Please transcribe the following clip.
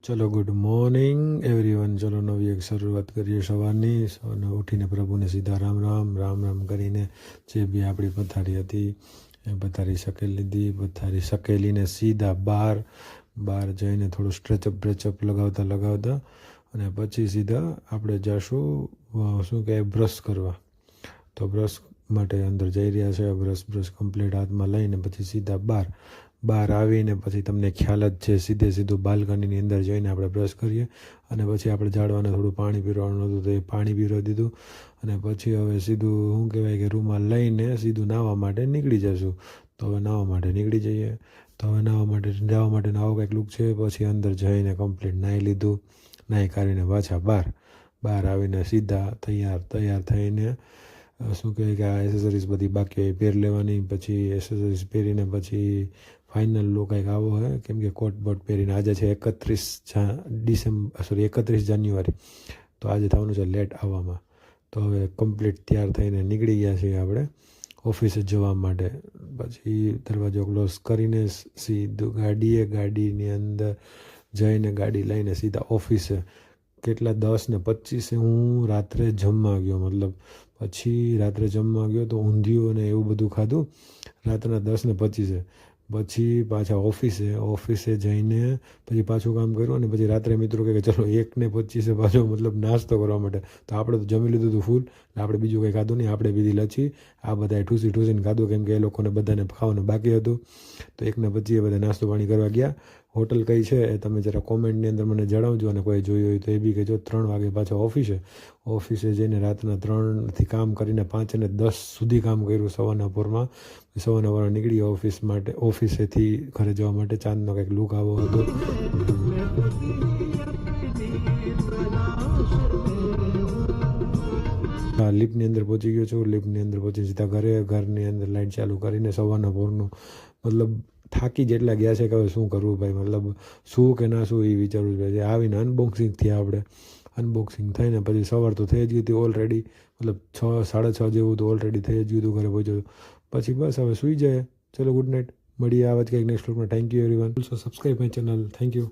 ચલો good morning everyone. ચલો નવી એક શરૂઆત કરીએ સવારની. સવારને ઉઠીને પ્રભુને સીધા રામ રામ રામ રામ કરીને જે બી આપણી પથારી હતી એ પથારી શકેલી લીધી. પથારી શકેલીને સીધા બહાર જઈને થોડું સ્ટ્રેચઅપ લગાવતા અને પછી સીધા આપણે જઈશું શું કહે બ્રશ કરવા. તો બ્રશ માટે અંદર જઈ રહ્યા છે. બ્રશ કમ્પ્લીટ હાથમાં લઈને પછી સીધા બહાર આવીને પછી તમને ખ્યાલ જ છે સીધું બાલ્કનીની અંદર જઈને આપણે બ્રશ કરીએ અને પછી આપણે ઝાડવાને થોડું પાણી પીરવાનું હતું તો એ પાણી પીરવી દીધું અને પછી હવે સીધું શું કહેવાય કે રૂમાલ લઈને સીધું નાહવા માટે નીકળી જશું. તો હવે નાહવા માટે નીકળી જઈએ. તો હવે જવા માટેનો આવો કંઈક લુક છે. પછી અંદર જઈને કમ્પ્લીટ નાહી લીધું. નાહી કાઢીને પાછા બહાર આવીને સીધા તૈયાર થઈને શું કહેવાય કે આ એસેસરીઝ બધી બાકી હોય પહેરી લેવાની. પછી એસેસરીઝ પહેરીને પછી ફાઇનલ લુક કંઈક આવો હોય કેમ કે કોટ બોટ પહેરીને આજે છે 31 જાન્યુઆરી. તો આજે થવાનું છે લેટ આવવામાં. તો હવે કમ્પ્લીટ તૈયાર થઈને નીકળી ગયા છીએ આપણે ઓફિસે જવા માટે. પછી દરવાજો ક્લોઝ કરીને સીધું ગાડીની અંદર જઈને ગાડી લઈને સીધા ઓફિસે. કેટલા 10:25 હું રાત્રે જમવા ગયો. મતલબ પછી રાત્રે જમવા ગયો તો ઊંધિયું અને એવું બધું ખાધું રાતના 10:25. પછી પાછા ઓફિસે જઈને પછી પાછું કામ કર્યું અને પછી રાત્રે મિત્રો કહે કે ચલો 1:25 પાછો મતલબ નાસ્તો કરવા માટે. તો આપણે તો જમી લીધું હતું ફૂલ. આપણે બીજું કંઈ ખાધું નહીં. આપણે પીધી લચ્છી. આ બધાએ ઠૂસીને ખાધું કેમ કે એ લોકોને બધાને ખાવાનું બાકી હતું. તો 1:25 બધા નાસ્તો પાણી કરવા ગયા. હોટલ કઈ છે એ તમે જરા કોમેન્ટની અંદર મને જણાવજો અને કોઈ જોયું હોય તો એ બી કહેજો. 3 વાગે પાછા ઓફિસે જઈને રાતના 3થી કામ કરીને 5:10 સુધી કામ કર્યું સવારના પોરમાં નીકળી ઓફિસેથી ઘરે જવા માટે. ચાંદનો કંઈક લુક આવો હતો. લિફ્ટની અંદર પહોંચી ગયો છું. લિફ્ટની અંદર પહોંચી સીધા ઘરની અંદર લાઇટ ચાલુ કરીને સવારના પોરનું મતલબ થાકી જેટલા ગયા છે કે હવે શું કરવું ભાઈ. મતલબ શું કે ના શું એ વિચારવું છે. આવીને અનબોક્સિંગ થયા આપણે. અનબોક્સિંગ થઈને પછી સવાર તો થઈ જ ગઈ હતી ઓલરેડી. મતલબ 6:30 જેવું તો ઓલરેડી થઈ જ ગયું હતું ઘરે પહોંચ્યો. પછી બસ હવે સૂઈ જાય. ચલો ગુડ નાઇટ. મળીએ આવા જ કંઈક નેક્સ્ટ વ્લોગમાં. Thank you everyone. Also subscribe my channel. Thank you.